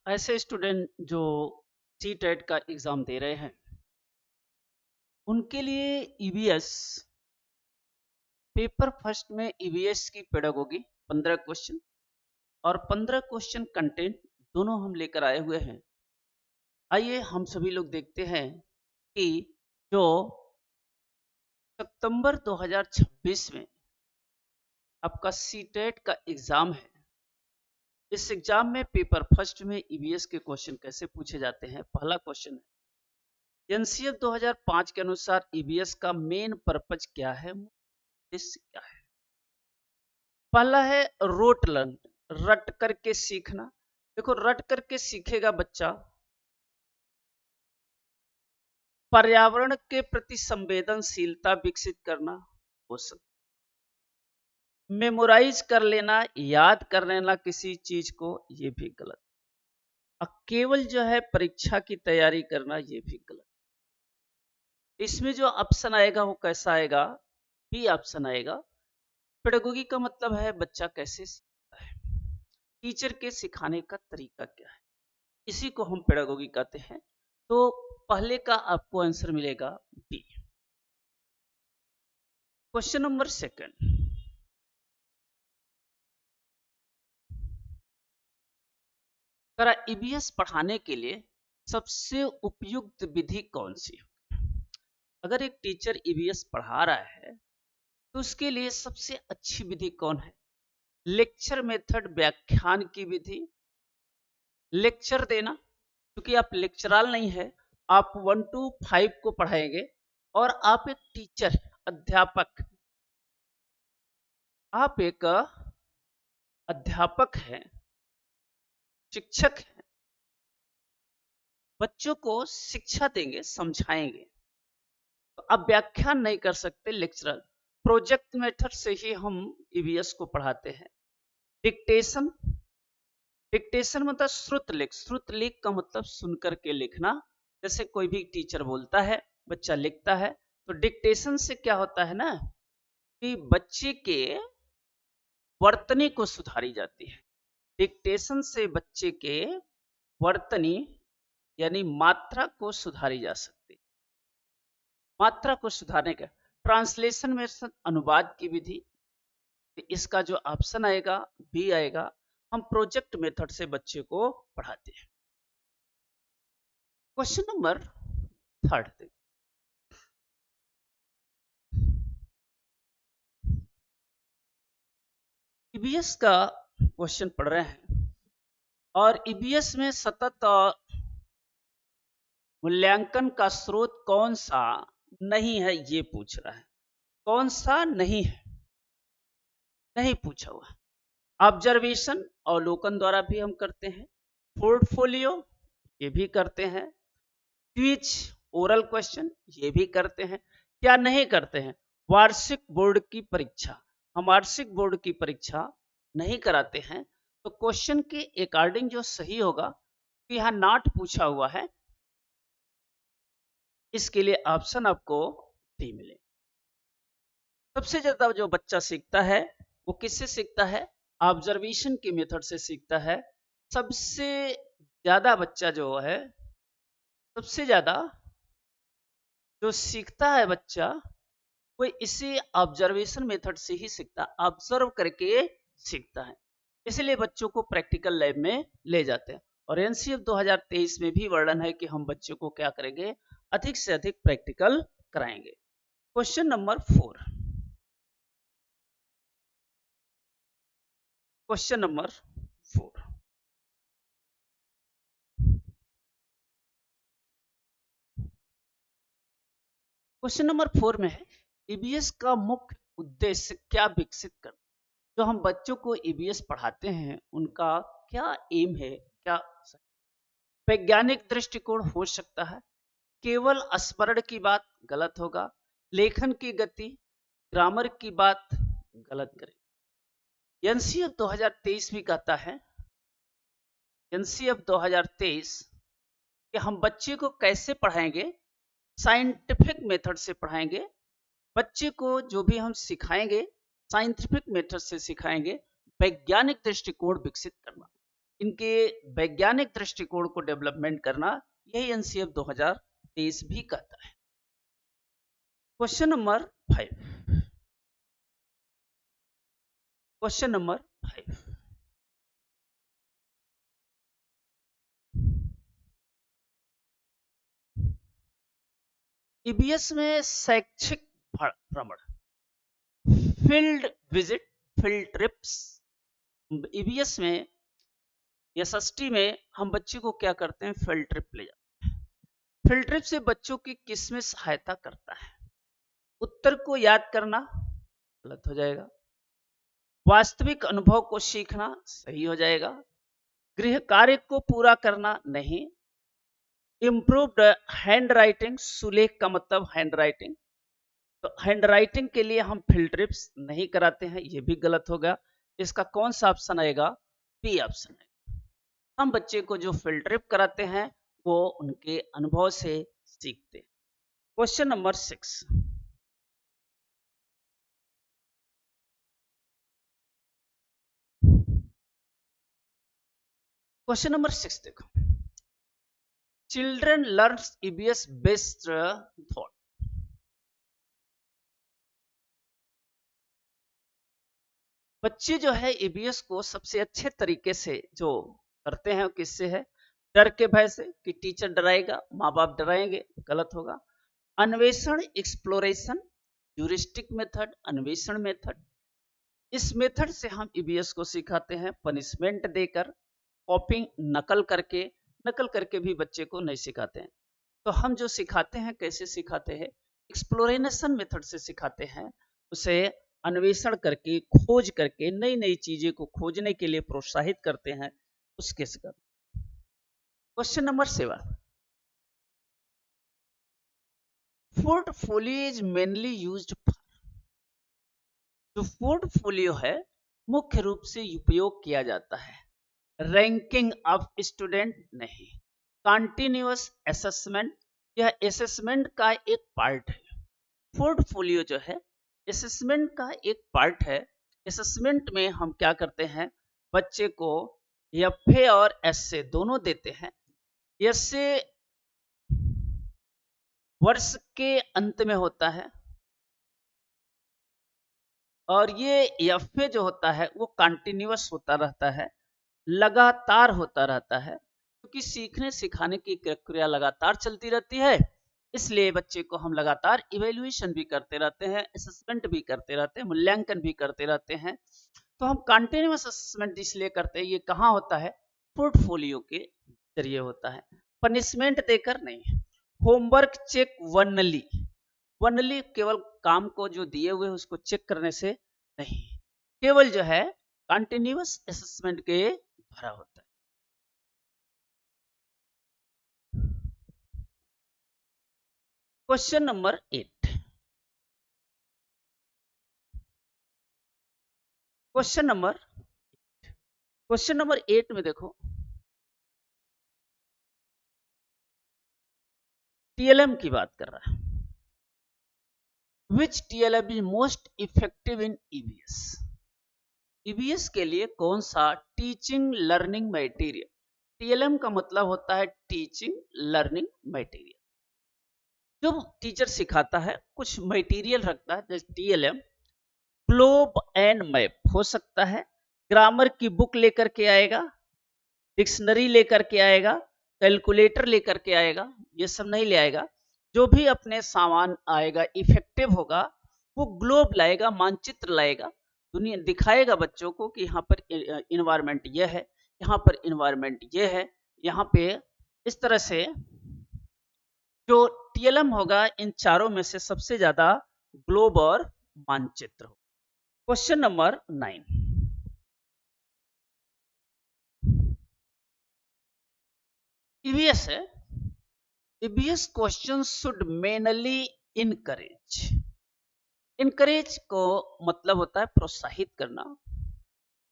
ऐसे स्टूडेंट जो C TET का एग्ज़ाम दे रहे हैं, उनके लिए ईवीएस पेपर फर्स्ट में ईवीएस की पेडागोगी 15 क्वेश्चन और 15 क्वेश्चन कंटेंट दोनों हम लेकर आए हुए हैं। आइए हम सभी लोग देखते हैं कि जो सितंबर 2026 में आपका सी टेट का एग्ज़ाम है, इस एग्ज़ाम में पेपर फर्स्ट में ईवीएस के क्वेश्चन कैसे पूछे जाते हैं। पहला क्वेश्चन है, एनसीएफ 2005 के अनुसार ईवीएस का मेन पर्पज क्या है, उद्देश्य क्या है। पहला है रोट लर्न, रट करके सीखना। देखो, रट करके सीखेगा बच्चा, पर्यावरण के प्रति संवेदनशीलता विकसित करना हो सकता, मेमोराइज कर लेना, याद कर लेना किसी चीज को, ये भी गलत। अब केवल जो है परीक्षा की तैयारी करना, ये भी गलत। इसमें जो ऑप्शन आएगा वो कैसा आएगा, बी ऑप्शन आएगा। पेडागोगी का मतलब है बच्चा कैसे सीखता है, टीचर के सिखाने का तरीका क्या है, इसी को हम पेडागोगी कहते हैं। तो पहले का आपको आंसर मिलेगा B. Question number second, EBS पढ़ाने के लिए सबसे उपयुक्त विधि कौन सी है। अगर एक टीचर ईबीएस पढ़ा रहा है तो उसके लिए सबसे अच्छी विधि कौन है। लेक्चर मेथड, व्याख्यान की विधि, लेक्चर देना, क्योंकि आप लेक्चराल नहीं है, आप 1 to 5 को पढ़ाएंगे और आप एक टीचर, अध्यापक, आप एक अध्यापक हैं, शिक्षक हैं, बच्चों को शिक्षा देंगे, समझाएंगे। तो आप व्याख्यान नहीं कर सकते, लेक्चरल। प्रोजेक्ट मेथड से ही हम ईवीएस को पढ़ाते हैं। डिक्टेशन, डिक्टेशन मतलब श्रुत लेख, श्रुत लेख का मतलब सुन करके लिखना। जैसे कोई भी टीचर बोलता है, बच्चा लिखता है, तो डिक्टेशन से क्या होता है ना, कि बच्चे के वर्तनी को सुधारी जाती है। डिक्टेशन से बच्चे के वर्तनी यानी मात्रा को सुधारी जा सकती है। मात्रा को सुधारने का ट्रांसलेशन में अनुवाद की विधि, इसका जो ऑप्शन आएगा बी आएगा। हम प्रोजेक्ट मेथड से बच्चे को पढ़ाते हैं। क्वेश्चन नंबर थर्ड, ईबीएस का क्वेश्चन पढ़ रहे हैं और ईबीएस में सतत मूल्यांकन का स्रोत कौन सा नहीं है, ये पूछ रहा है। कौन सा नहीं है, नहीं पूछा हुआ। ऑब्जर्वेशन, अवलोकन द्वारा भी हम करते हैं। पोर्टफोलियो, ये भी करते हैं। क्विज, ओरल क्वेश्चन, ये भी करते हैं। क्या नहीं करते हैं, वार्षिक बोर्ड की परीक्षा। हम वार्षिक बोर्ड की परीक्षा नहीं कराते हैं। तो क्वेश्चन के अकॉर्डिंग जो सही होगा, कि यहाँ नॉट पूछा हुआ है, इसके लिए ऑप्शन आपको डी मिले। सबसे ज्यादा जो बच्चा सीखता है वो किससे सीखता है, ऑब्जर्वेशन के मेथड से सीखता है। सबसे ज्यादा बच्चा जो है, सबसे ज्यादा जो सीखता है बच्चा, वो इसी ऑब्जर्वेशन मेथड से ही सीखता है, ऑब्जर्व करके सीखता है। इसलिए बच्चों को प्रैक्टिकल लैब में ले जाते हैं। और एनसीएफ 2023 में भी वर्णन है कि हम बच्चों को क्या करेंगे, अधिक से अधिक प्रैक्टिकल कराएंगे। Question number 4, question number 4, question number 4 में है, ईबीएस का मुख्य उद्देश्य क्या विकसित करना। जो हम बच्चों को ईबीएस पढ़ाते हैं उनका क्या एम है, क्या। वैज्ञानिक दृष्टिकोण हो सकता है, केवल स्मरण की बात गलत होगा, लेखन की गति, ग्रामर की बात गलत करें। एनसीएफ 2023 भी कहता है, एनसीएफ 2023 कि हम बच्चे को कैसे पढ़ाएंगे, साइंटिफिक मेथड से पढ़ाएंगे। बच्चे को जो भी हम सिखाएंगे साइंटिफिक मेथड से सिखाएंगे, वैज्ञानिक दृष्टिकोण विकसित करना। इनके वैज्ञानिक दृष्टिकोण को डेवलपमेंट करना, यही एनसीएफ 2023 भी कहता है। Question number 5। Question number 5, EBS में शैक्षिक भ्रमण, field visit, field trips. EBS में एसएसटी में हम बच्चे को क्या करते हैं, फील्ड ट्रिप ले जाते हैं। फील्ड ट्रिप से बच्चों की किस में सहायता करता है? उत्तर को याद करना गलत हो जाएगा, वास्तविक अनुभव को सीखना सही हो जाएगा, गृह कार्य को पूरा करना नहीं, इम्प्रूव्ड हैंड राइटिंग, सुलेख का मतलब हैंड राइटिंग, तो हैंड राइटिंग के लिए हम फील्ड ट्रिप्स नहीं कराते हैं, ये भी गलत होगा। इसका कौन सा ऑप्शन आएगा? बी ऑप्शन आएगा। हम बच्चे को जो फील्ड ट्रिप कराते हैं वो उनके अनुभव से सीखते हैं। क्वेश्चन नंबर 6, क्वेश्चन नंबर 6 देखो, children learns EBS based thought. बच्चे जो है ईबीएस को सबसे अच्छे तरीके से जो करते हैं किससे है? डर के भय से, कि टीचर डराएगा, माँ बाप डराएंगे, गलत होगा। अन्वेषण, एक्सप्लोरेशन, ह्यूरिस्टिक मेथड, अन्वेषण मेथड, इस मेथड से हम ईबीएस को सिखाते हैं। पनिशमेंट देकर, कॉपिंग, नकल करके भी बच्चे को नहीं सिखाते हैं। तो हम जो सिखाते हैं कैसे सिखाते हैं? एक्सप्लोरेशन मेथड से सिखाते हैं, उसे अन्वेषण करके, खोज करके, नई नई चीजें को खोजने के लिए प्रोत्साहित करते हैं, उसके सिखाते हैं। Question number 7, portfolio is mainly used for. जो पोर्टफोलियो है मुख्य रूप से उपयोग किया जाता है रैंकिंग ऑफ स्टूडेंट नहीं, कंटिन्यूअस असेसमेंट, यह असेसमेंट का एक पार्ट है। पोर्टफोलियो जो है असेसमेंट का एक पार्ट है। असेसमेंट में हम क्या करते हैं, बच्चे को एफए और एसए दोनों देते हैं। एसए वर्ष के अंत में होता है और ये एफए जो होता है वो कंटिन्यूअस होता रहता है, लगातार होता रहता है, क्योंकि सीखने सिखाने की प्रक्रिया लगातार चलती रहती है। इसलिए बच्चे को हम लगातार इवेल्युएशन भी करते रहते हैं, असेसमेंट भी करते रहते हैं, मूल्यांकन भी करते रहते हैं। तो हम कंटिन्यूअस असेसमेंट इसलिए करते हैं, ये कहाँ होता है? पोर्टफोलियो के जरिए होता है, पनिशमेंट देकर नहीं। होमवर्क चेक वनली केवल काम को जो दिए हुए उसको चेक करने से नहीं, केवल जो है कंटिन्यूअस असेसमेंट के भरा होता है। क्वेश्चन नंबर 8, क्वेश्चन नंबर 8 में देखो, टीएलएम की बात कर रहा है। Which TLM is most effective in EBS? EBS के लिए कौन सा टीचिंग लर्निंग मटेरियल? टीएलएम का मतलब होता है टीचिंग लर्निंग मटेरियल। जो टीचर सिखाता है कुछ मटेरियल रखता है, जैसे टीएलएम ग्लोब एंड मैप हो सकता है, ग्रामर की बुक लेकर के आएगा, डिक्शनरी लेकर के आएगा, कैलकुलेटर लेकर के आएगा, ये सब नहीं ले आएगा। जो भी अपने सामान आएगा इफेक्टिव होगा, वो ग्लोब लाएगा, मानचित्र लाएगा, दुनिया दिखाएगा बच्चों को कि यहाँ पर इन्वायरमेंट ये है, यहाँ पर इन्वायरमेंट ये है, यहाँ पे इस तरह से जो टीएलएम होगा इन चारों में से सबसे ज्यादा ग्लोब और मानचित्र हो। क्वेश्चन नंबर 9, ईवीएस है। EVS question should mainly encourage को मतलब होता है प्रोत्साहित करना।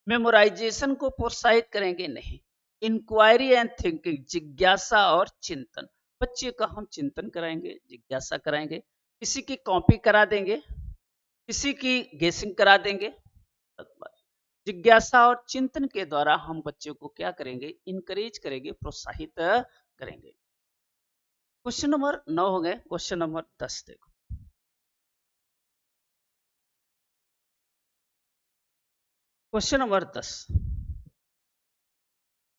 मेमोराइजेशन को प्रोत्साहित करेंगे नहीं, इंक्वायरी एंड थिंकिंग, जिज्ञासा और चिंतन, बच्चे का हम चिंतन कराएंगे, जिज्ञासा कराएंगे। किसी की कॉपी करा देंगे, किसी की गेसिंग करा देंगे, जिज्ञासा और चिंतन के द्वारा हम बच्चों को क्या करेंगे, इनकरेज करेंगे, प्रोत्साहित करेंगे। क्वेश्चन नंबर 9 हो गए। क्वेश्चन नंबर 10 देखो। Question number 10,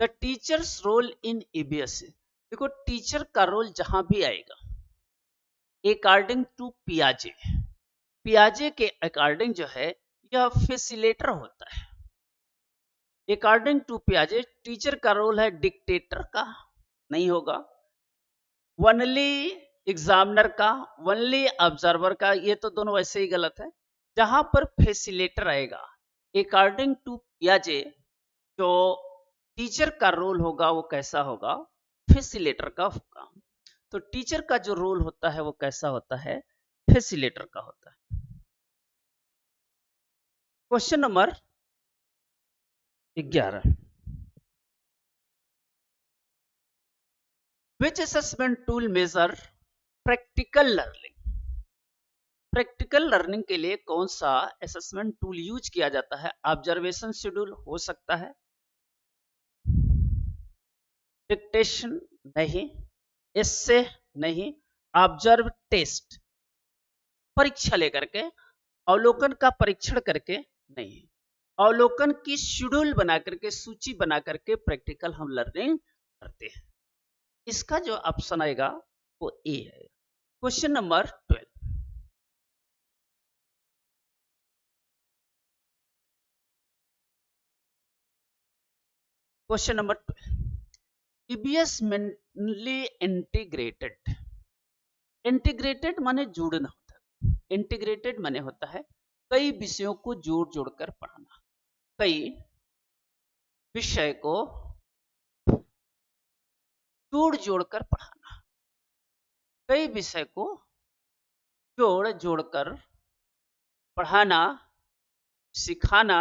the teachers role in EBS. देखो टीचर का रोल जहां भी आएगा, अकॉर्डिंग टू पियाजे, पियाजे के अकॉर्डिंग जो है यह फैसिलिटेटर होता है। अकॉर्डिंग टू पियाजे टीचर का रोल है डिक्टेटर का नहीं होगा, वनली एग्जामिनर का, वनली ऑब्जर्वर का, ये तो दोनों वैसे ही गलत है। जहां पर फैसिलिटेटर आएगा, अकॉर्डिंग टू पियाजे जो टीचर का रोल होगा वो कैसा होगा, फैसिलिटेटर का होगा। तो टीचर का जो रोल होता है वो कैसा होता है, फैसिलिटेटर का होता है। Question number 11, which assessment tool measure practical learning. Practical learning के लिए कौन सा असेसमेंट टूल यूज किया जाता है? ऑब्जर्वेशन शेड्यूल हो सकता है, डिक्टेशन नहीं, एसे नहीं, ऑब्जर्व टेस्ट परीक्षा लेकर के, अवलोकन का परीक्षण करके नहीं, अवलोकन की शेड्यूल बना करके, सूची बना करके प्रैक्टिकल हम लर्निंग करते हैं। इसका जो ऑप्शन आएगा वो ए है। Question number 12, question number 12, EBS mainly integrated. Integrated माने जोड़ना होता है, इंटीग्रेटेड माने होता है कई विषयों को जोड़ जोड़कर पढ़ाना, कई विषय को जोड़ जोड़कर पढ़ाना, कई विषय को जोड़ जोड़कर पढ़ाना, सिखाना,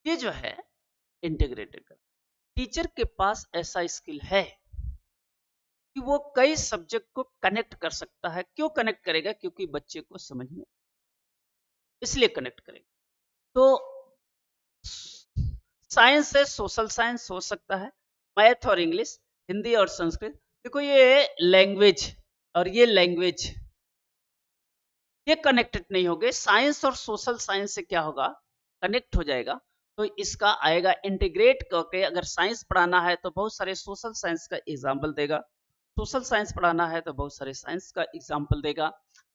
ये जो है इंटीग्रेटेड कर। टीचर के पास ऐसा स्किल है कि वो कई सब्जेक्ट को कनेक्ट कर सकता है। क्यों कनेक्ट करेगा? क्योंकि बच्चे को समझ में, इसलिए कनेक्ट करेगा। तो साइंस से सोशल साइंस हो सकता है, मैथ और इंग्लिश, हिंदी और संस्कृत। देखो ये लैंग्वेज और ये लैंग्वेज ये कनेक्टेड नहीं होंगे, साइंस और सोशल साइंस से क्या होगा, कनेक्ट हो जाएगा। तो इसका आएगा इंटीग्रेट करके। अगर साइंस पढ़ाना है तो बहुत सारे सोशल साइंस का एग्जाम्पल देगा, सोशल साइंस पढ़ाना है तो बहुत सारे साइंस का एग्जाम्पल देगा।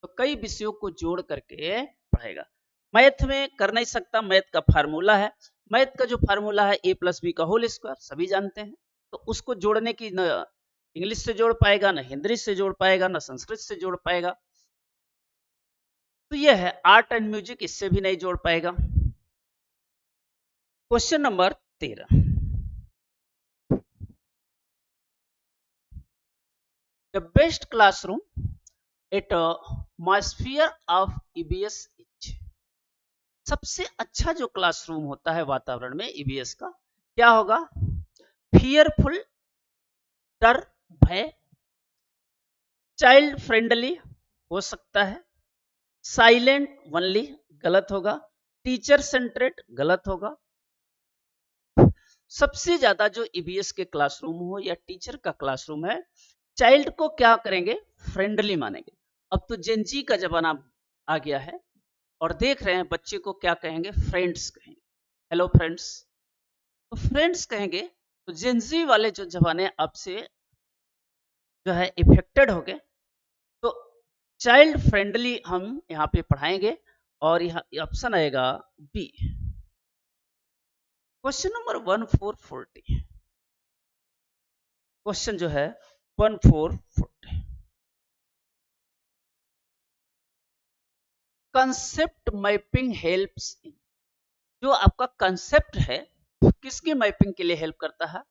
तो कई विषयों को जोड़ करके पढ़ाएगा। मैथ में कर नहीं सकता, मैथ का फार्मूला है, मैथ का जो फार्मूला है ए प्लस बी का होल स्क्वायर, सभी जानते हैं। तो उसको जोड़ने की न इंग्लिश से जोड़ पाएगा, न हिंदी से जोड़ पाएगा, न संस्कृत से जोड़ पाएगा। तो यह है आर्ट एंड म्यूजिक, इससे भी नहीं जोड़ पाएगा। Question number 13, the best classroom at atmosphere of EBS is. सबसे अच्छा जो क्लासरूम होता है वातावरण में ईबीएस का, क्या होगा? फियरफुल, डर, भय, चाइल्ड फ्रेंडली हो सकता है, साइलेंट वनली गलत होगा, टीचर सेंट्रेड गलत होगा। सबसे ज्यादा जो ईबीएस के क्लासरूम हो या टीचर का क्लासरूम है, चाइल्ड को क्या करेंगे? फ्रेंडली मानेंगे। अब तो जेनजी का जमाना आ गया है और देख रहे हैं बच्चे को क्या कहेंगे? फ्रेंड्स कहेंगे, हेलो फ्रेंड्स। तो फ्रेंड्स कहेंगे तो जेनजी वाले जो जमाने अब से जो है इफेक्टेड हो गए। तो चाइल्ड फ्रेंडली हम यहाँ पे पढ़ाएंगे और यहाँ ऑप्शन आएगा बी। क्वेश्चन नंबर 1440, क्वेश्चन जो है 1440, कंसेप्ट मैपिंग हेल्प्स इन। जो आपका कंसेप्ट है किसकी मैपिंग के लिए हेल्प करता है?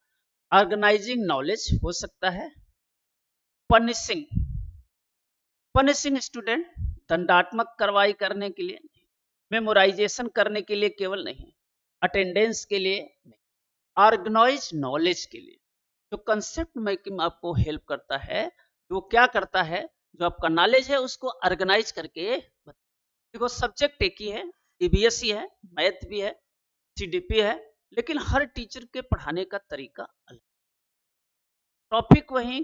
ऑर्गेनाइजिंग नॉलेज हो सकता है, पनिशिंग, पनिशिंग स्टूडेंट, दंडात्मक कार्रवाई करने के लिए, मेमोराइजेशन करने के लिए केवल नहीं, अटेंडेंस के लिए नहीं, ऑर्गेनाइज नॉलेज के लिए। जो कंसेप्ट मेकिंग आपको हेल्प करता है, वो क्या करता है? जो आपका नॉलेज है उसको ऑर्गेनाइज करके। देखो सब्जेक्ट एक ही है, ईबीएस ही है, मैथ भी है, CDP है, लेकिन हर टीचर के पढ़ाने का तरीका अलग, टॉपिक वही,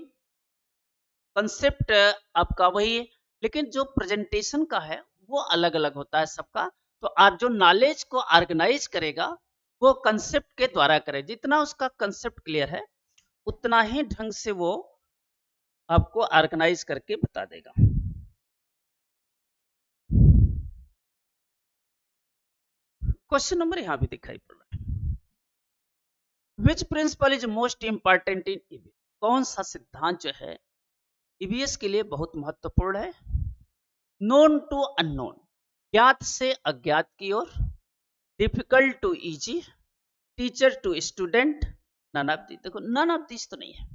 कंसेप्ट आपका वही है, लेकिन जो प्रेजेंटेशन का है वो अलग अलग होता है सबका। तो आज जो नॉलेज को ऑर्गेनाइज करेगा वो कंसेप्ट के द्वारा करे, जितना उसका कंसेप्ट क्लियर है उतना ही ढंग से वो आपको ऑर्गेनाइज करके बता देगा। क्वेश्चन नंबर यहां भी दिखाई पड़ रहा है, which principle is most important in EBS, कौन सा सिद्धांत जो है ईबीएस के लिए बहुत महत्वपूर्ण है। नोन टू अननोन, ज्ञात से अज्ञात की ओर, difficult to easy, teacher to student, none of this. देखो नन ऑफ दिस तो नहीं है,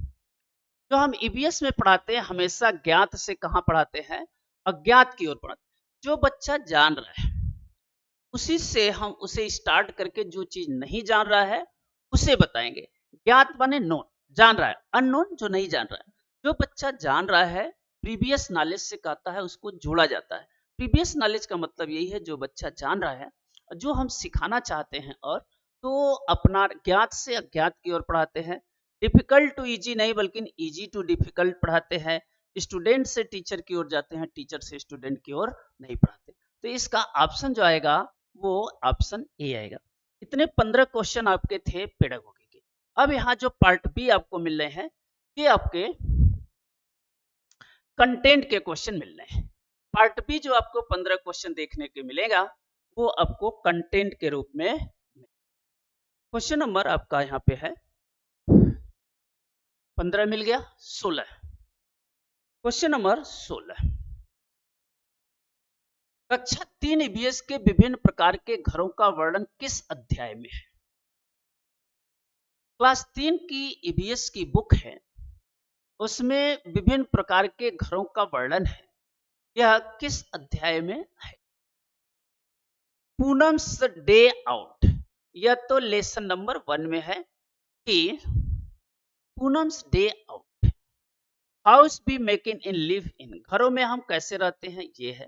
जो हम ईबीएस में पढ़ाते हैं हमेशा ज्ञात से कहां पढ़ाते हैं, अज्ञात की ओर पढ़ाते हैं। जो बच्चा जान रहा है उसी से हम उसे स्टार्ट करके जो चीज नहीं जान रहा है उसे बताएंगे। ज्ञात माने नोन, जान रहा है, अननोन जो नहीं जान रहा है। जो बच्चा जान रहा है प्रीवियस नॉलेज से कहता है उसको जोड़ा जाता है। प्रीवियस नॉलेज का मतलब यही है जो बच्चा जान रहा है, जो हम सिखाना चाहते हैं, और तो अपना ज्ञात से अज्ञात की ओर पढ़ाते हैं। डिफिकल्ट टू इजी नहीं बल्कि इजी टू डिफिकल्ट पढ़ाते हैं। स्टूडेंट से टीचर की ओर जाते हैं, टीचर से स्टूडेंट की ओर नहीं पढ़ाते। तो इसका ऑप्शन जो आएगा वो ऑप्शन ए आएगा। इतने 15 क्वेश्चन आपके थे पेडागोगी के। अब यहाँ जो पार्ट बी आपको मिल रहे हैं ये आपके कंटेंट के क्वेश्चन मिल रहे हैं। पार्ट बी जो आपको 15 क्वेश्चन देखने के मिलेगा वो आपको कंटेंट के रूप में। क्वेश्चन नंबर आपका यहाँ पे है 15 मिल गया, 16। क्वेश्चन नंबर 16, कक्षा 3 ईबीएस के विभिन्न प्रकार के घरों का वर्णन किस अध्याय में है। क्लास 3 की ईबीएस की बुक है, उसमें विभिन्न प्रकार के घरों का वर्णन है। यह किस अध्याय में है। पूनम्स डे आउट, यह तो लेसन नंबर 1 में है कि Poonam's day out. House be making in live in, घरों में हम कैसे रहते हैं ये है।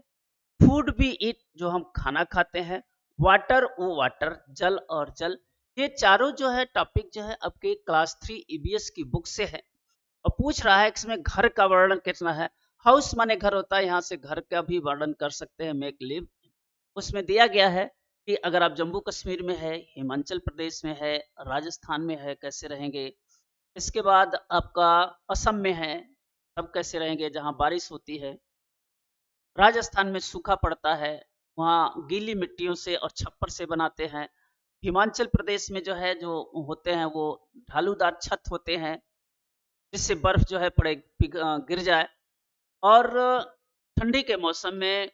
फूड बी ईट, जो हम खाना खाते हैं। वाटर ओ वाटर, जल और जल। ये चारों जो है टॉपिक जो है आपके क्लास 3 ईबीएस की बुक से है और पूछ रहा है इसमें घर का वर्णन कितना है। हाउस माने घर होता है, यहाँ से घर का भी वर्णन कर सकते हैं, मेक लिव। उसमें दिया गया है कि अगर आप जम्मू कश्मीर में है, हिमाचल प्रदेश में है, राजस्थान में है, कैसे रहेंगे। इसके बाद आपका असम में है, तब कैसे रहेंगे जहाँ बारिश होती है। राजस्थान में सूखा पड़ता है, वहाँ गीली मिट्टियों से और छप्पर से बनाते हैं। हिमाचल प्रदेश में जो है जो होते हैं वो ढालूदार छत होते हैं जिससे बर्फ जो है पड़े गिर जाए। और ठंडी के मौसम में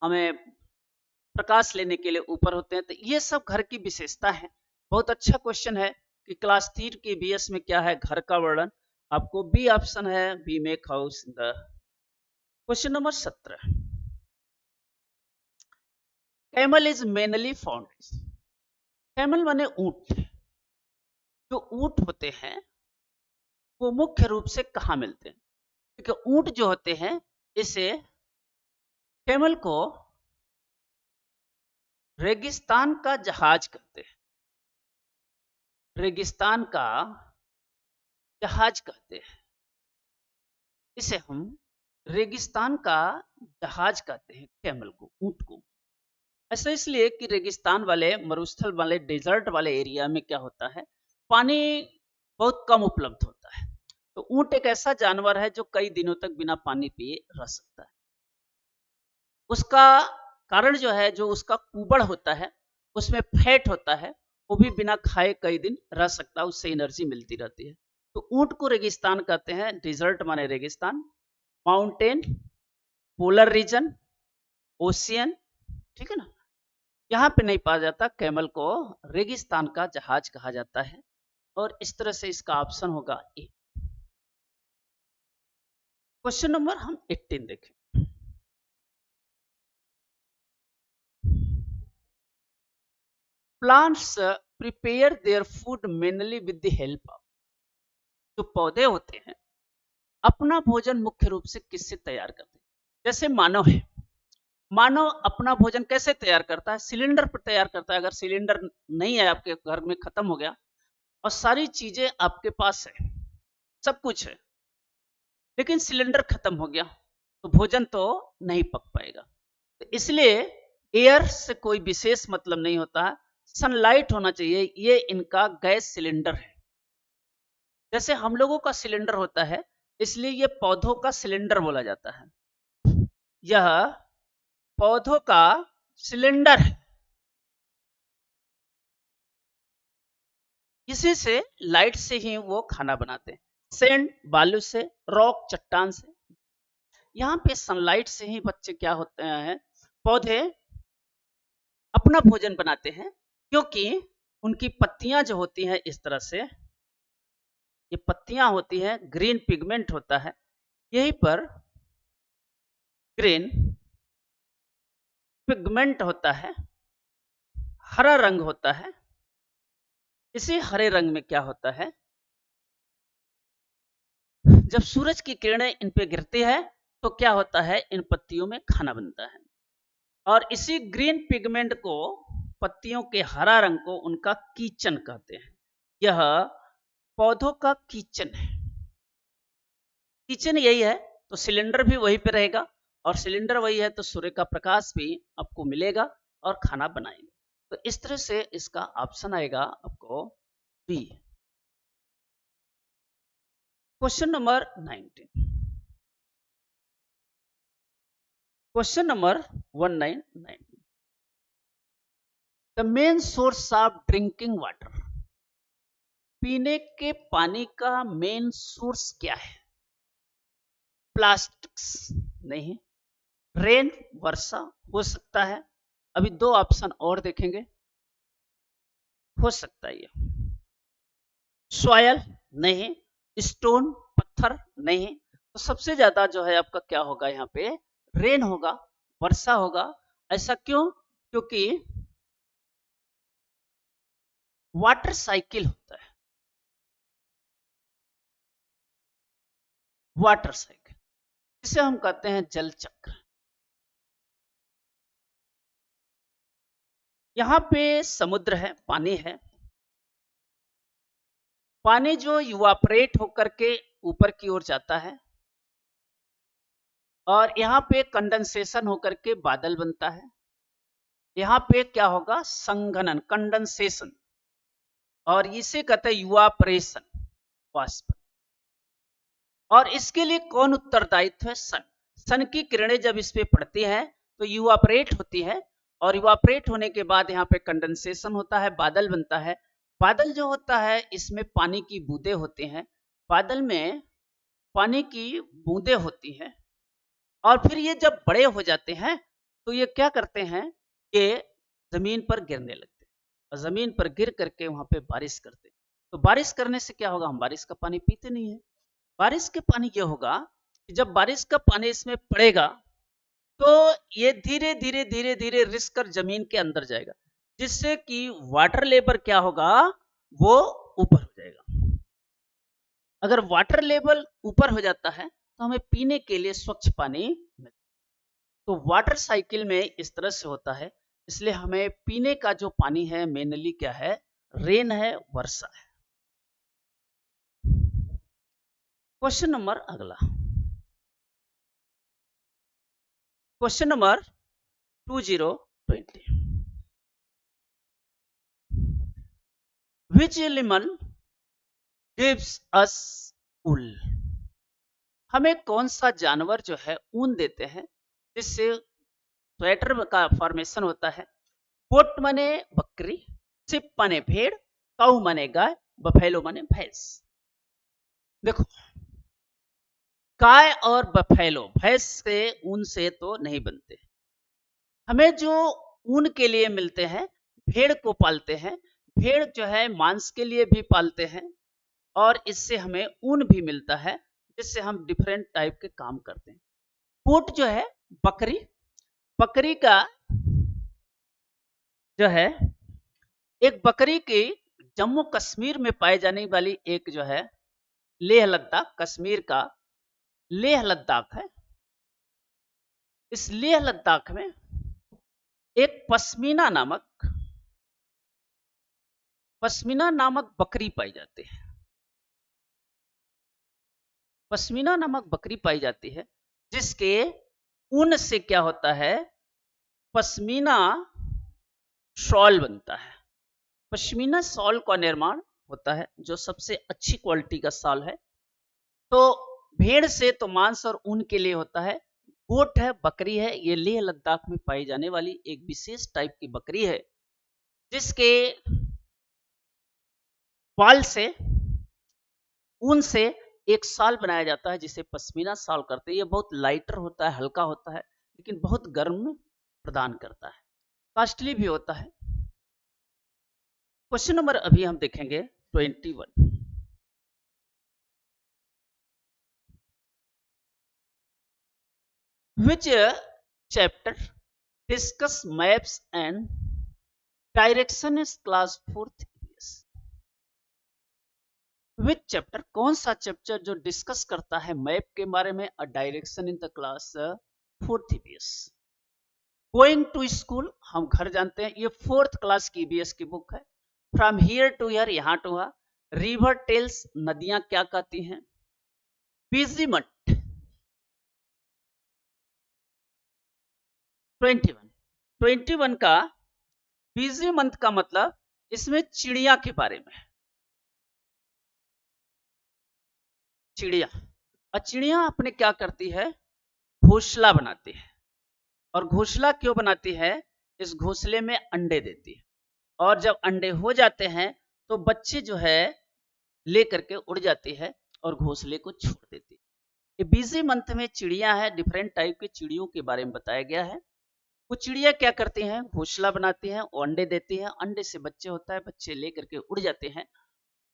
हमें प्रकाश लेने के लिए ऊपर होते हैं। तो ये सब घर की विशेषता है। बहुत अच्छा क्वेश्चन है कि क्लास 3 की बीएस में क्या है घर का वर्णन। आपको बी ऑप्शन है, we make house the. Question number 17, camel is mainly found, camel माने ऊंट। जो ऊंट होते हैं वो मुख्य रूप से कहाँ मिलते हैं, क्योंकि ऊंट जो होते हैं इसे कैमल को रेगिस्तान का जहाज कहते हैं, रेगिस्तान का जहाज कहते हैं। इसे हम रेगिस्तान का जहाज कहते हैं कैमल को, ऊंट को। ऐसा इसलिए कि रेगिस्तान वाले, मरुस्थल वाले, डेजर्ट वाले एरिया में क्या होता है, पानी बहुत कम उपलब्ध होता है। तो ऊंट एक ऐसा जानवर है जो कई दिनों तक बिना पानी पिए रह सकता है। उसका कारण जो है, जो उसका कुबड़ होता है उसमें फैट होता है, वो भी बिना खाए कई दिन रह सकता है, उससे एनर्जी मिलती रहती है। तो ऊंट को रेगिस्तान कहते हैं। डिजर्ट माने रेगिस्तान, माउंटेन, पोलर रीजन, ओशियन, ठीक है ना। यहाँ पे नहीं पाया जाता, कैमल को रेगिस्तान का जहाज कहा जाता है। और इस तरह से इसका ऑप्शन होगा ए। क्वेश्चन नंबर हम 18 देखें। Plants prepare their food mainly with the help of, जो पौधे होते हैं अपना भोजन मुख्य रूप से किससे तैयार करते हैं। जैसे मानव है, मानव अपना भोजन कैसे तैयार करता है? सिलेंडर पर तैयार करता है। अगर सिलेंडर नहीं है, आपके घर में खत्म हो गया और सारी चीजें आपके पास है, सब कुछ है, लेकिन सिलेंडर खत्म हो गया, तो भोजन तो नहीं पक पाएगा। तो इसलिए एयर से कोई विशेष मतलब नहीं होता है, सनलाइट होना चाहिए। ये इनका गैस सिलेंडर है। जैसे हम लोगों का सिलेंडर होता है, इसलिए ये पौधों का सिलेंडर बोला जाता है। यह पौधों का सिलेंडर है। इसी से, लाइट से ही वो खाना बनाते हैं। सैंड बालू से, रॉक चट्टान से। यहाँ पे सनलाइट से ही बच्चे क्या होते हैं, पौधे अपना भोजन बनाते हैं, क्योंकि उनकी पत्तियां जो होती हैं इस तरह से, ये पत्तियां होती हैं, ग्रीन पिगमेंट होता है, यहीं पर ग्रीन पिगमेंट होता है, हरा रंग होता है। इसी हरे रंग में क्या होता है, जब सूरज की किरणें इन पे गिरती है तो क्या होता है, इन पत्तियों में खाना बनता है। और इसी ग्रीन पिगमेंट को, पत्तियों के हरा रंग को, उनका किचन कहते हैं। यह पौधों का किचन है। किचन यही है, तो सिलेंडर भी वहीं पे रहेगा, और सिलेंडर वही है तो सूर्य का प्रकाश भी आपको मिलेगा और खाना बनाएंगे। तो इस तरह से इसका ऑप्शन आएगा आपको B. Question number 19। Question number 199। The main source of drinking water. पीने के पानी का मेन सोर्स क्या है? प्लास्टिक्स नहीं, रेन वर्षा हो सकता है। अभी दो ऑप्शन और देखेंगे, हो सकता है ये। सॉयल नहीं, स्टोन पत्थर नहीं। तो सबसे ज्यादा जो है आपका क्या होगा, यहाँ पे रेन होगा, वर्षा होगा। ऐसा क्यों? क्योंकि वाटर साइकिल होता है, वाटर साइकिल, इसे हम कहते हैं जल चक्र। यहाँ पे समुद्र है, पानी है, पानी जो इवापोरेट होकर के ऊपर की ओर जाता है, और यहाँ पे कंडेंसेशन होकर के बादल बनता है। यहाँ पे क्या होगा, संघनन, कंडेंसेशन, और इसे कहते हैं इवापोरेशन, वाष्प। और इसके लिए कौन उत्तरदायित्व है? सन। सन की किरणें जब इस पे पड़ती हैं तो इवापोरेट होती है, और इवापोरेट होने के बाद यहाँ पे कंडेंसेशन होता है, बादल बनता है। बादल जो होता है, इसमें पानी की बूंदें होती हैं, बादल में पानी की बूंदें होती हैं, और फिर ये जब बड़े हो जाते हैं तो ये क्या करते हैं, ये जमीन पर गिरने लगते हैं, और जमीन पर गिर करके वहां पे बारिश करते हैं। तो बारिश करने से क्या होगा, हम बारिश का पानी पीते नहीं है। बारिश के पानी क्या होगा कि जब बारिश का पानी इसमें पड़ेगा तो ये धीरे धीरे धीरे धीरे रिस कर जमीन के अंदर जाएगा, जिससे कि वाटर लेवल क्या होगा, वो ऊपर हो जाएगा। अगर वाटर लेवल ऊपर हो जाता है तो हमें पीने के लिए स्वच्छ पानी मिलता है। तो वाटर साइकिल में इस तरह से होता है, इसलिए हमें पीने का जो पानी है मेनली क्या है, रेन है, वर्षा है। क्वेश्चन नंबर अगला, question number 2020। Which animal gives us wool? हमें कौन सा जानवर जो है ऊन देते हैं, जिससे स्वेटर का फॉर्मेशन होता है। गोट माने बकरी, सिप माने भेड़, काऊ माने गाय, बफेलो माने भैंस। देखो, गाय और बफेलो, भैंस से ऊन से तो नहीं बनते। हमें जो ऊन के लिए मिलते हैं, भेड़ को पालते हैं, भेड़ जो है मांस के लिए भी पालते हैं, और इससे हमें ऊन भी मिलता है, जिससे हम डिफरेंट टाइप के काम करते हैं। गोट जो है बकरी, बकरी का जो है, एक बकरी की जम्मू कश्मीर में पाई जाने वाली एक जो है लेह लद्दाख, कश्मीर का लेह लद्दाख है। इस लेह लद्दाख में एक पश्मीना नामक बकरी पाई जाती है। पश्मीना नामक बकरी पाई जाती है जिसके ऊन से क्या होता है, पश्मीना शॉल बनता है। पश्मीना शॉल का निर्माण होता है जो सबसे अच्छी क्वालिटी का शॉल है। तो भेड़ से तो मांस और ऊन के लिए होता है। गोट है, बकरी है, ये लेह लद्दाख में पाई जाने वाली एक विशेष टाइप की बकरी है जिसके बाल से, ऊन से एक शाल बनाया जाता है जिसे पश्मीना शाल करते हैं। ये बहुत लाइटर होता है, हल्का होता है, लेकिन बहुत गर्म प्रदान करता है, कॉस्टली भी होता है। क्वेश्चन नंबर अभी हम देखेंगे 21। Which chapter discuss maps and direction is class 4th EVS? Which chapter, कौन सा चैप्टर जो डिस्कस करता है मैप के बारे में और direction in the class 4th EVS? Going to school, हम घर जानते हैं, ये 4th क्लास की EVS की बुक है। फ्रॉम हियर टू हियर, यहाँ टू वहाँ। रिवर टेल्स, नदियां क्या कहती हैं। बिजी मट 21 का बिजी मंथ का मतलब इसमें चिड़िया के बारे में है। चिड़िया अपने क्या करती है, घोंसला बनाती है। और घोंसला क्यों बनाती है, इस घोंसले में अंडे देती है। और जब अंडे हो जाते हैं तो बच्चे जो है लेकर के उड़ जाती है और घोंसले को छोड़ देती है। ये बिजी मंथ में चिड़िया है, डिफरेंट टाइप की चिड़ियों के बारे में बताया गया है। वो चिड़िया क्या करती हैं, घोंसला बनाती हैं, वो अंडे देती हैं, अंडे से बच्चे होता है, बच्चे लेकर के उड़ जाते हैं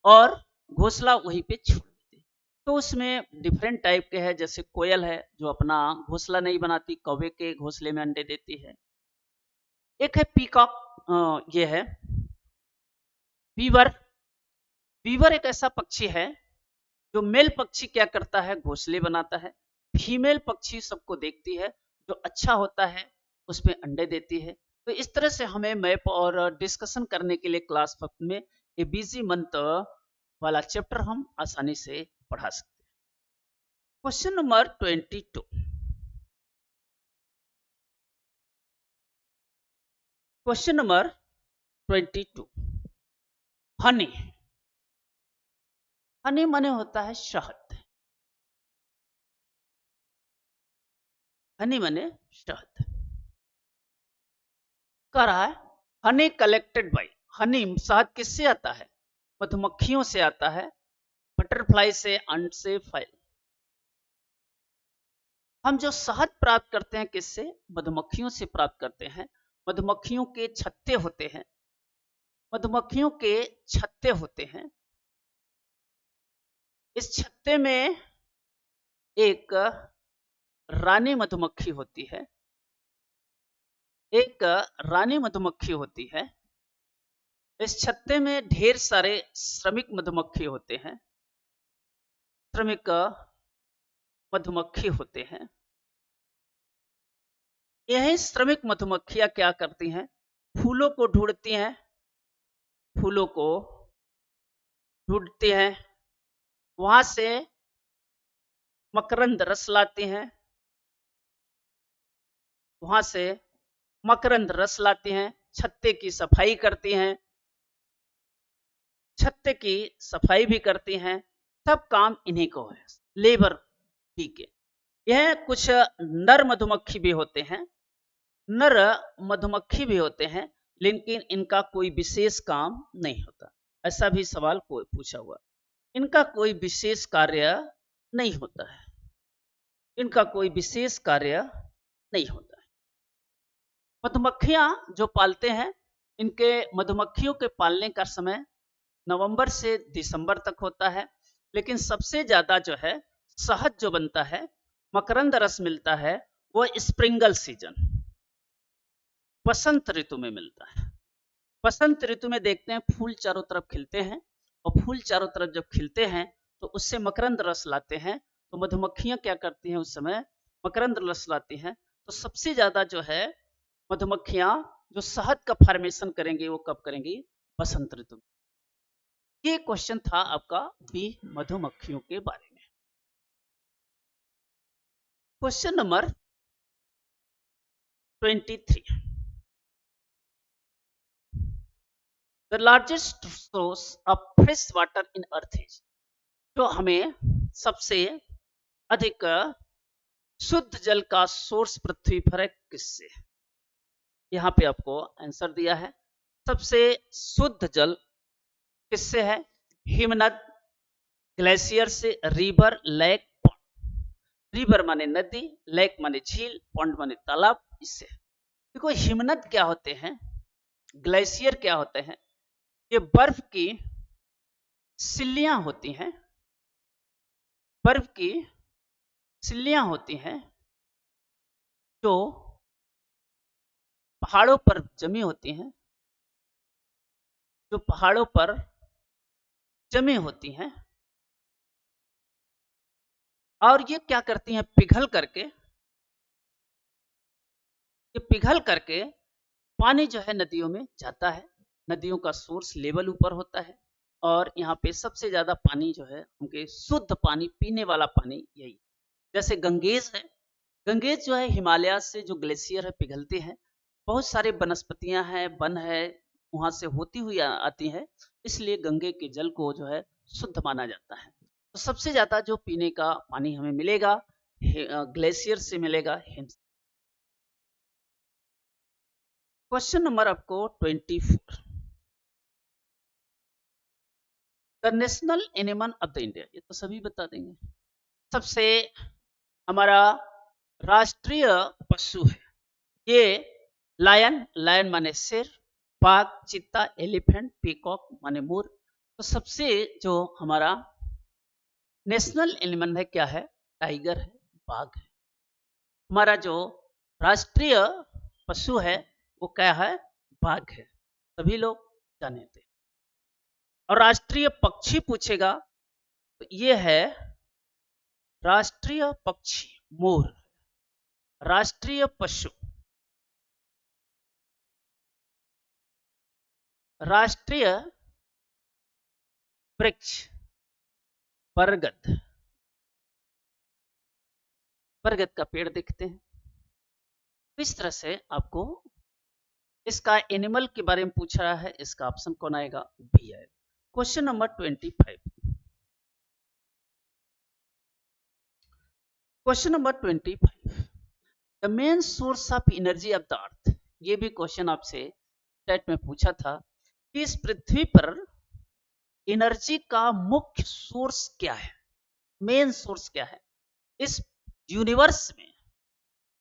और घोंसला वहीं पे छोड़ देते हैं। तो उसमें डिफरेंट टाइप के हैं, जैसे कोयल है जो अपना घोंसला नहीं बनाती, कौवे के घोंसले में अंडे देती है। एक है पीकॉक, ये है बीवर। बीवर एक ऐसा पक्षी है जो मेल पक्षी क्या करता है, घोंसले बनाता है। फीमेल पक्षी सबको देखती है, जो अच्छा होता है उसमें अंडे देती है। तो इस तरह से हमें मैप और डिस्कशन करने के लिए क्लास 5 में ये बिजी मंथ वाला चैप्टर हम आसानी से पढ़ा सकते हैं। Question number 22। Question number 22, Honey. Honey माने होता है शहद। हनी माने शहद। कह रहा है हनी कलेक्टेड बाई, हनी शहद किससे आता है, मधुमक्खियों से आता है, बटरफ्लाई से, अंड से, फाइल। हम जो शहद प्राप्त करते हैं किससे, मधुमक्खियों से प्राप्त करते हैं। मधुमक्खियों के छत्ते होते हैं, मधुमक्खियों के छत्ते होते हैं। इस छत्ते में एक रानी मधुमक्खी होती है, एक रानी मधुमक्खी होती है। इस छत्ते में ढेर सारे श्रमिक मधुमक्खी होते हैं, श्रमिक मधुमक्खी होते हैं। यही श्रमिक मधुमक्खियां क्या करती हैं, फूलों को ढूंढती हैं, फूलों को ढूंढती हैं, वहां से मकरंद रस लाती हैं, वहां से मकरंद रस लाती हैं, छत्ते की सफाई करती हैं, छत्ते की सफाई भी करती हैं। सब काम इन्हीं को है, लेबर भी के। यह कुछ नर मधुमक्खी भी होते हैं, नर मधुमक्खी भी होते हैं, लेकिन इनका कोई विशेष काम नहीं होता। ऐसा भी सवाल कोई पूछा हुआ, इनका कोई विशेष कार्य नहीं होता है, इनका कोई विशेष कार्य नहीं होता है। मधुमक्खियां जो पालते हैं, इनके मधुमक्खियों के पालने का समय नवंबर से दिसंबर तक होता है। लेकिन सबसे ज्यादा जो है शहद जो बनता है, मकरंद रस मिलता है, वो स्प्रिंगल सीजन, बसंत ऋतु में मिलता है। बसंत ऋतु में देखते हैं फूल चारों तरफ खिलते हैं, और फूल चारों तरफ जब खिलते हैं तो उससे मकरंद रस लाते हैं। तो मधुमक्खियां क्या करती हैं, उस समय मकरंद रस लाती हैं। तो सबसे ज्यादा जो है मधुमक्खियां जो शहद का फॉर्मेशन करेंगे वो कब करेंगी? बसंत ऋतु में। ये क्वेश्चन था आपका बी मधुमक्खियों के बारे में। Question number 23। The largest source of fresh water in earth is, जो हमें सबसे अधिक शुद्ध जल का सोर्स पृथ्वी पर है किससे? यहाँ पे आपको आंसर दिया है। सबसे शुद्ध जल किससे है? हिमनद, ग्लेशियर से, रिवर, लेक, पॉन्ड। रिवर माने नदी, लेक माने झील, पॉन्ड माने तालाब। इससे देखो हिमनद क्या होते हैं, ग्लेशियर क्या होते हैं? ये बर्फ की सिल्लियां होती हैं, बर्फ की सिल्लियां होती हैं जो पहाड़ों पर जमी होती हैं, जो पहाड़ों पर जमी होती हैं, और ये क्या करती हैं? पिघल करके, ये पिघल करके पानी जो है नदियों में जाता है। नदियों का सोर्स लेवल ऊपर होता है और यहाँ पे सबसे ज्यादा पानी जो है उनके शुद्ध पानी, पीने वाला पानी यही। जैसे गंगेज है, गंगेज जो है हिमालय से जो ग्लेशियर है पिघलते हैं, बहुत सारे वनस्पतियां हैं, वन है, वहां से होती हुई आती है, इसलिए गंगे के जल को जो है शुद्ध माना जाता है। तो सबसे ज्यादा जो पीने का पानी हमें मिलेगा ग्लेशियर से मिलेगा। क्वेश्चन नंबर आपको 24। The national animal of the India, ये तो सभी बता देंगे। सबसे हमारा राष्ट्रीय पशु है ये लायन, लायन माने शेर, बाघ, चीता, एलिफेंट, पीकॉक माने मोर। तो सबसे जो हमारा नेशनल एनिमल है क्या है? टाइगर है, बाघ है। हमारा जो राष्ट्रीय पशु है वो क्या है? बाघ है, सभी लोग जाने थे। और राष्ट्रीय पक्षी पूछेगा तो ये है राष्ट्रीय पक्षी मोर। राष्ट्रीय पशु, राष्ट्रीय वृक्ष बरगद, बरगद का पेड़ देखते हैं। इस तरह से आपको इसका एनिमल के बारे में पूछ रहा है, इसका ऑप्शन कौन आएगा? बी आएगा। Question number 25। Question number 25। The main source of energy of the earth, ये भी क्वेश्चन आपसे टेट में पूछा था कि इस पृथ्वी पर एनर्जी का मुख्य सोर्स क्या है, मेन सोर्स क्या है? इस यूनिवर्स में,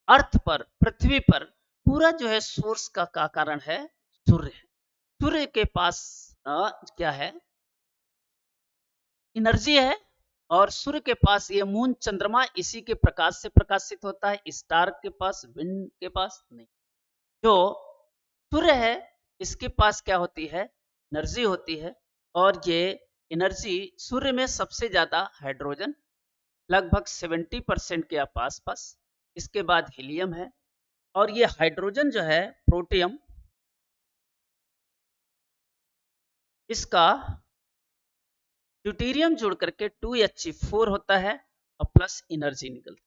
अर्थ पर, पृथ्वी पर पूरा जो है सोर्स का कारण है सूर्य है। सूर्य के पास क्या है? एनर्जी है। और सूर्य के पास ये मून, चंद्रमा इसी के प्रकाश से प्रकाशित होता है, स्टार के पास, विंड के पास नहीं। जो सूर्य है इसके पास क्या होती है? एनर्जी होती है। और ये एनर्जी सूर्य में सबसे ज्यादा हाइड्रोजन, लगभग 70% के आसपास, इसके बाद हीलियम है। और ये हाइड्रोजन जो है प्रोटियम, इसका ड्यूटेरियम जोड़ करके 2He4 होता है और प्लस एनर्जी निकलती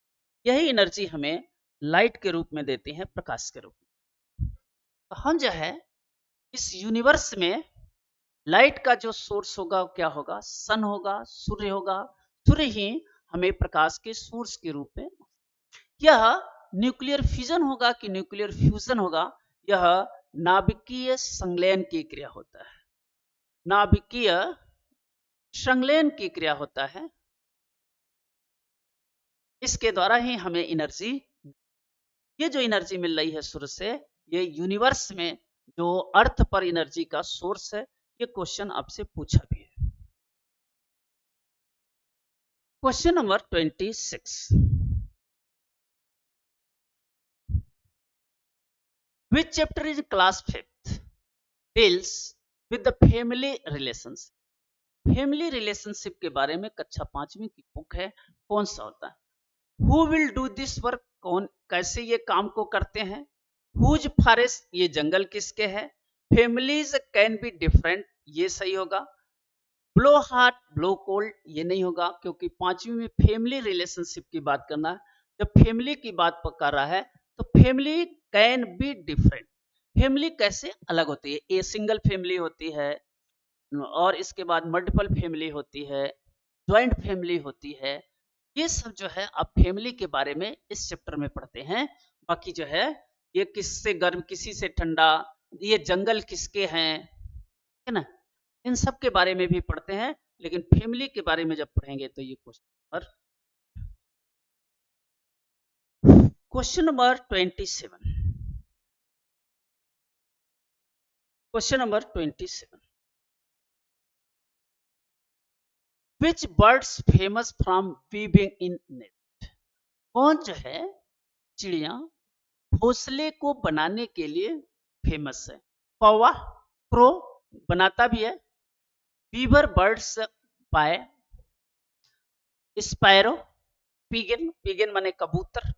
है। यही एनर्जी हमें लाइट के रूप में देती है, प्रकाश के रूप में। तो हम जो है इस यूनिवर्स में लाइट का जो सोर्स होगा क्या होगा? सन होगा, सूर्य होगा। सूर्य ही हमें प्रकाश के सोर्स के रूप में, यह न्यूक्लियर फिजन होगा कि न्यूक्लियर फ्यूजन होगा, यह नाभिकीय संलयन की क्रिया होता है। नाभिकीय संलयन की क्रिया होता है, इसके द्वारा ही हमें एनर्जी, ये जो एनर्जी मिल रही है सूर्य से, ये यूनिवर्स में जो अर्थ पर एनर्जी का सोर्स है। ये क्वेश्चन आपसे पूछा भी है। Question number 26। Which chapter is class 5th deals with the family relations? Family relationship के बारे में कक्षा 5वीं की बुक है, कौन सा होता है? Who will do this work, कौन कैसे ये काम को करते हैं? हुज फॉरेस्ट, ये जंगल किसके है। फैमिलीज कैन बी डिफरेंट, ये सही होगा। ब्लो हार्ट ब्लो कोल्ड, ये नहीं होगा, क्योंकि पांचवी में फैमिली रिलेशनशिप की बात करना है। जब फैमिली की बात कर रहा है तो family can be different, family कैसे अलग होती है। ए सिंगल फैमिली होती है, और इसके बाद मल्टीपल फैमिली होती है, ज्वाइंट फैमिली होती है। ये सब जो है आप फैमिली के बारे में इस चैप्टर में पढ़ते हैं। बाकी जो है ये किससे गर्म किसी से ठंडा, ये जंगल किसके हैं, है ना, इन सब के बारे में भी पढ़ते हैं। लेकिन फैमिली के बारे में जब पढ़ेंगे तो ये question number 27। Question number 27, which birds famous from weaving in nest. कौन जो है चिड़िया घोंसले को बनाने के लिए फेमस है। कौवा, क्रो बनाता भी है, बीवर बर्ड्स पाए, स्पैरो, पिगन, पिगन माने कबूतर,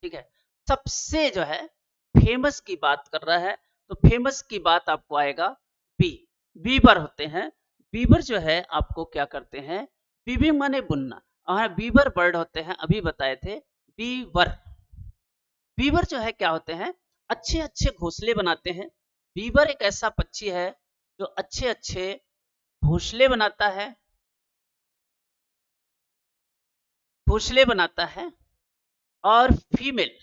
ठीक है। सबसे जो है फेमस की बात कर रहा है तो फेमस की बात आपको आएगा बी, बीवर होते हैं। बीवर जो है आपको क्या करते हैं, बीविंग माने बुनना, और बीवर बर्ड होते हैं, अभी बताए थे बीवर। बीवर जो है क्या होते हैं, अच्छे अच्छे घोंसले बनाते हैं। बीवर एक ऐसा पक्षी है जो अच्छे अच्छे घोंसले बनाता है, घोंसले बनाता है। और फीमेल,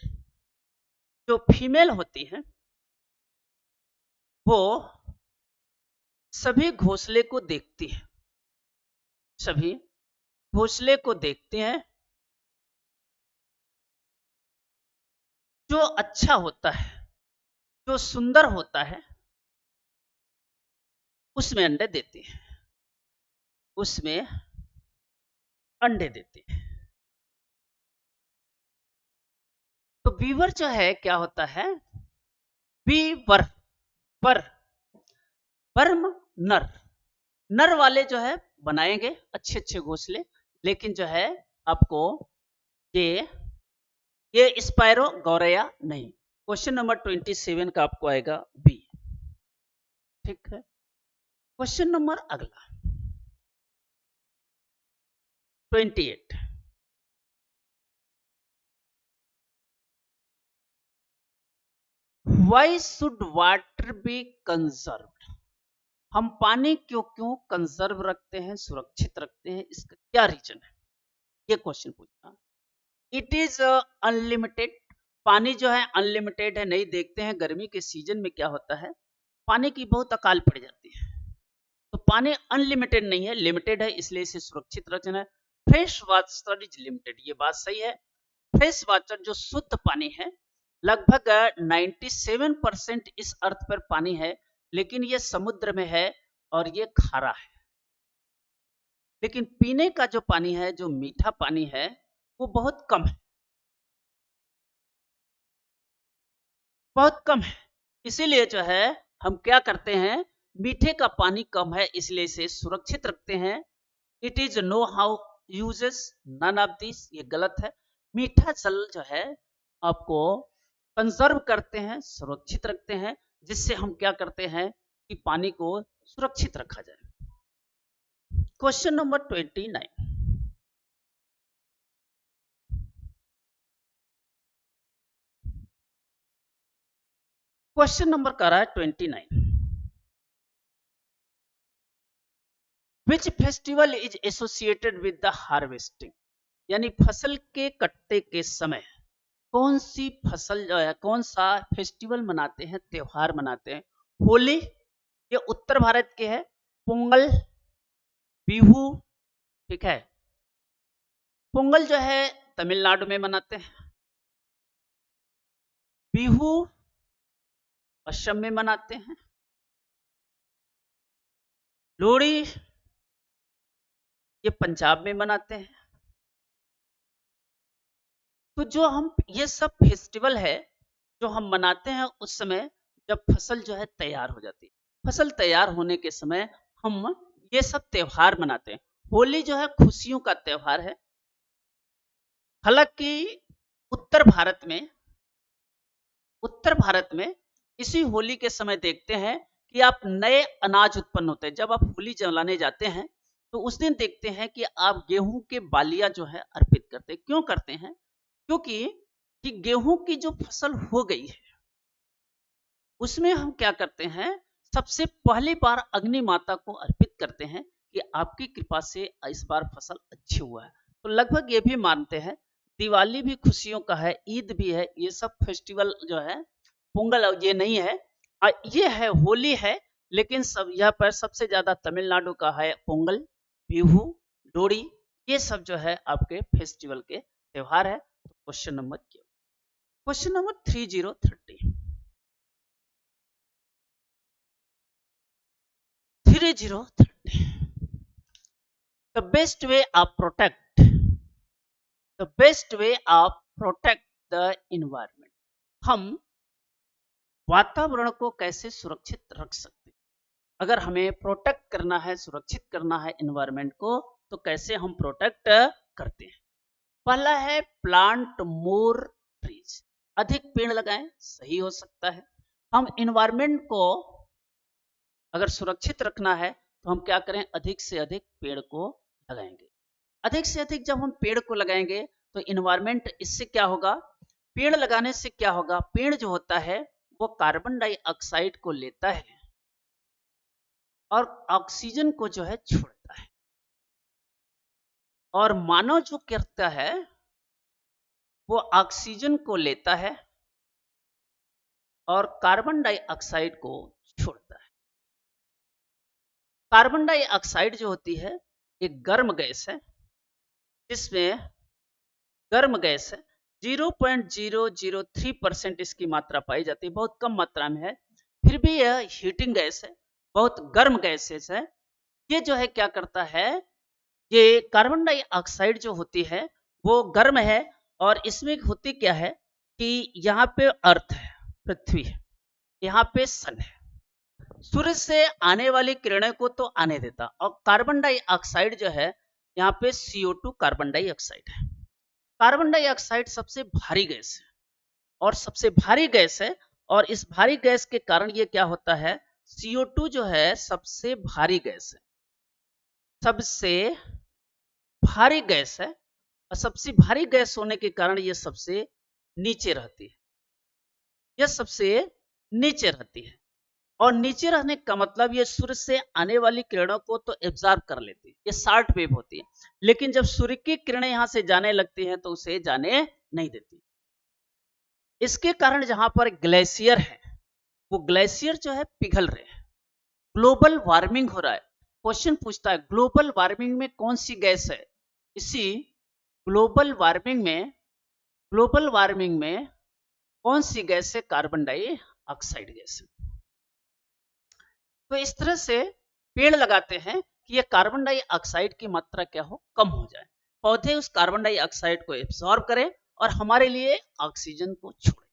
जो फीमेल होती है वो सभी घोंसले को देखती है, सभी घोंसले को देखते हैं। जो अच्छा होता है, जो सुंदर होता है, उसमें अंडे देती है, उसमें अंडे देती है। तो बीवर जो है क्या होता है, बीवर, वर, वर्म, नर, नर वाले जो है बनाएंगे अच्छे अच्छे घोंसले, लेकिन जो है आपको ये स्पायरो गौरैया नहीं। क्वेश्चन नंबर 27 का आपको आएगा बी, ठीक है। क्वेश्चन नंबर अगला 28, why should water B conserve. हम पानी क्यों क्यों कंजर्व रखते हैं, सुरक्षित रखते हैं, इसका क्या रीजन है, ये क्वेश्चन पूछा। इट इज अनलिमिटेड, पानी जो है अनलिमिटेड है। नहीं, देखते हैं गर्मी के सीजन में क्या होता है, पानी की बहुत अकाल पड़ जाती है। तो पानी अनलिमिटेड नहीं है, लिमिटेड है, इसलिए इसे सुरक्षित रखना है। फ्रेश वाटर इज लिमिटेड, ये बात सही है। फ्रेश वाटर जो शुद्ध पानी है, लगभग 97% इस अर्थ पर पानी है, लेकिन ये समुद्र में है और ये खारा है। लेकिन पीने का जो पानी है, जो मीठा पानी है, वो बहुत कम है, बहुत कम है। इसीलिए जो है हम क्या करते हैं, मीठे का पानी कम है इसलिए इसे सुरक्षित रखते हैं। It is no how uses none of this, ये गलत है। मीठा जल जो है आपको कंजर्व करते हैं, सुरक्षित रखते हैं, जिससे हम क्या करते हैं कि पानी को सुरक्षित रखा जाए। क्वेश्चन नंबर 29, क्वेश्चन नंबर कर रहा है 29, which festival is associated with the harvesting. यानी फसल के कटते के समय कौन सी फसल जो है, कौन सा फेस्टिवल मनाते हैं, त्योहार मनाते हैं। होली, ये उत्तर भारत के है। पोंगल, बिहू, ठीक है। पोंगल जो है तमिलनाडु में मनाते हैं, बिहू असम में मनाते हैं, लोहड़ी ये पंजाब में मनाते हैं। तो जो हम ये सब फेस्टिवल है जो हम मनाते हैं उस समय जब फसल जो है तैयार हो जाती है, फसल तैयार होने के समय हम ये सब त्योहार मनाते हैं। होली जो है खुशियों का त्योहार है। हालांकि उत्तर भारत में उत्तर भारत में इसी होली के समय देखते हैं कि आप नए अनाज उत्पन्न होते हैं। जब आप होली जलाने जाते हैं तो उस दिन देखते हैं कि आप गेहूं के बालियां जो है अर्पित करते हैं। क्यों करते हैं? क्योंकि कि गेहूं की जो फसल हो गई है उसमें हम क्या करते हैं, सबसे पहली बार अग्नि माता को अर्पित करते हैं कि आपकी कृपा से इस बार फसल अच्छी हुआ है। तो लगभग ये भी मानते हैं दिवाली भी खुशियों का है, ईद भी है, ये सब फेस्टिवल जो है, पोंगल ये नहीं है, ये है होली है, लेकिन सब यहाँ पर सबसे ज्यादा तमिलनाडु का है पोंगल, बिहू, लोहड़ी, ये सब जो है आपके फेस्टिवल के त्योहार है। Question number 3030 the best way of protect the environment। हम वातावरण को कैसे सुरक्षित रख सकते हैं? अगर हमें प्रोटेक्ट करना है, सुरक्षित करना है एनवायरनमेंट को, तो कैसे हम प्रोटेक्ट करते हैं? पहला है प्लांट मोर ट्रीज, अधिक पेड़ लगाएं, सही हो सकता है। हम एनवायरनमेंट को अगर सुरक्षित रखना है तो हम क्या करें, अधिक से अधिक पेड़ को लगाएंगे। अधिक से अधिक जब हम पेड़ को लगाएंगे तो एनवायरनमेंट, इससे क्या होगा, पेड़ लगाने से क्या होगा, पेड़ जो होता है वो कार्बन डाइऑक्साइड को लेता है और ऑक्सीजन को जो है छोड़ता है, और मानव जो करता है वो ऑक्सीजन को लेता है और कार्बन डाइऑक्साइड को छोड़ता है। कार्बन डाइऑक्साइड जो होती है एक गर्म गैस है, जिसमें गर्म गैस है 0.003% इसकी मात्रा पाई जाती है, बहुत कम मात्रा में है, फिर भी यह हीटिंग गैस है, बहुत गर्म गैसेस है। ये जो है क्या करता है, ये कार्बन डाइऑक्साइड जो होती है वो गर्म है, और इसमें होती क्या है कि यहाँ पे अर्थ है, पृथ्वी है, यहाँ पे सन है, सूर्य से आने वाली किरणें को तो आने देता, और कार्बन डाइऑक्साइड जो है यहाँ पे CO2 कार्बन डाइऑक्साइड है। कार्बन डाइऑक्साइड सबसे भारी गैस है और सबसे भारी गैस है, और इस भारी गैस के कारण ये क्या होता है, CO2 जो है सबसे भारी गैस है, सबसे भारी गैस है, और सबसे भारी गैस होने के कारण ये सबसे नीचे रहती है, यह सबसे नीचे रहती है, और नीचे रहने का मतलब ये सूर्य से आने वाली किरणों को तो एब्जॉर्ब कर लेती है, ये शॉर्ट वेव होती है, लेकिन जब सूर्य की किरणें यहां से जाने लगती हैं तो उसे जाने नहीं देती। इसके कारण जहां पर ग्लेशियर है वो ग्लेशियर जो है पिघल रहे हैं, ग्लोबल वार्मिंग हो रहा है। क्वेश्चन पूछता है ग्लोबल वार्मिंग में कौन सी गैस है, इसी ग्लोबल वार्मिंग में कौन सी गैस है, कार्बन डाइऑक्साइड गैस है। तो इस तरह से पेड़ लगाते हैं कि ये कार्बन डाइऑक्साइड की मात्रा क्या हो, कम हो जाए, पौधे उस कार्बन डाइऑक्साइड को एब्सॉर्ब करें और हमारे लिए ऑक्सीजन को छोड़े।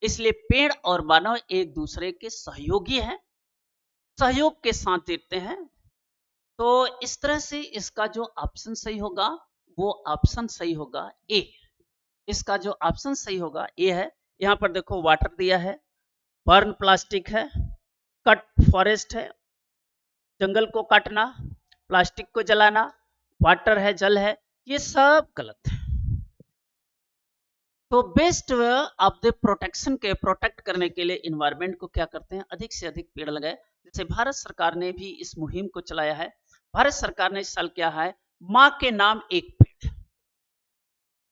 इसलिए पेड़ और मानव एक दूसरे के सहयोगी हैं, सहयोग के साथ देते हैं। तो इस तरह से इसका जो ऑप्शन सही होगा वो ऑप्शन सही होगा ए। इसका जो ऑप्शन सही होगा ए है। यहां पर देखो वाटर दिया है, बर्न प्लास्टिक है, कट फॉरेस्ट है, जंगल को काटना, प्लास्टिक को जलाना, वाटर है, जल है, ये सब गलत है। तो बेस्ट ऑफ द प्रोटेक्शन के प्रोटेक्ट करने के लिए इन्वायरमेंट को क्या करते हैं, अधिक से अधिक पेड़ लगाए। जैसे भारत सरकार ने भी इस मुहिम को चलाया है। भारत सरकार ने इस साल क्या है, माँ के नाम एक पेड़।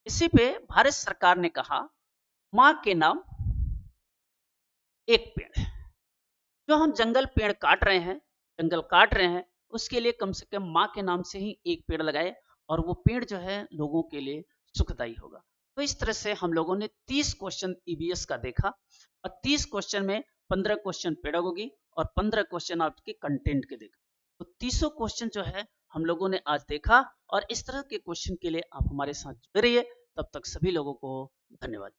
इसी पे भारत सरकार ने कहा माँ के नाम एक पेड़। जो हम जंगल पेड़ काट रहे हैं, जंगल काट रहे हैं, उसके लिए कम से कम माँ के नाम से ही एक पेड़ लगाए, और वो पेड़ जो है लोगों के लिए सुखदायी होगा। तो इस तरह से हम लोगों ने 30 क्वेश्चन ईवीएस का देखा, और 30 क्वेश्चन में 15 क्वेश्चन पेडागोगी और 15 क्वेश्चन आपके कंटेंट के देखा। तो 300 क्वेश्चन जो है हम लोगों ने आज देखा, और इस तरह के क्वेश्चन के लिए आप हमारे साथ जुड़े रहिए। तब तक सभी लोगों को धन्यवाद।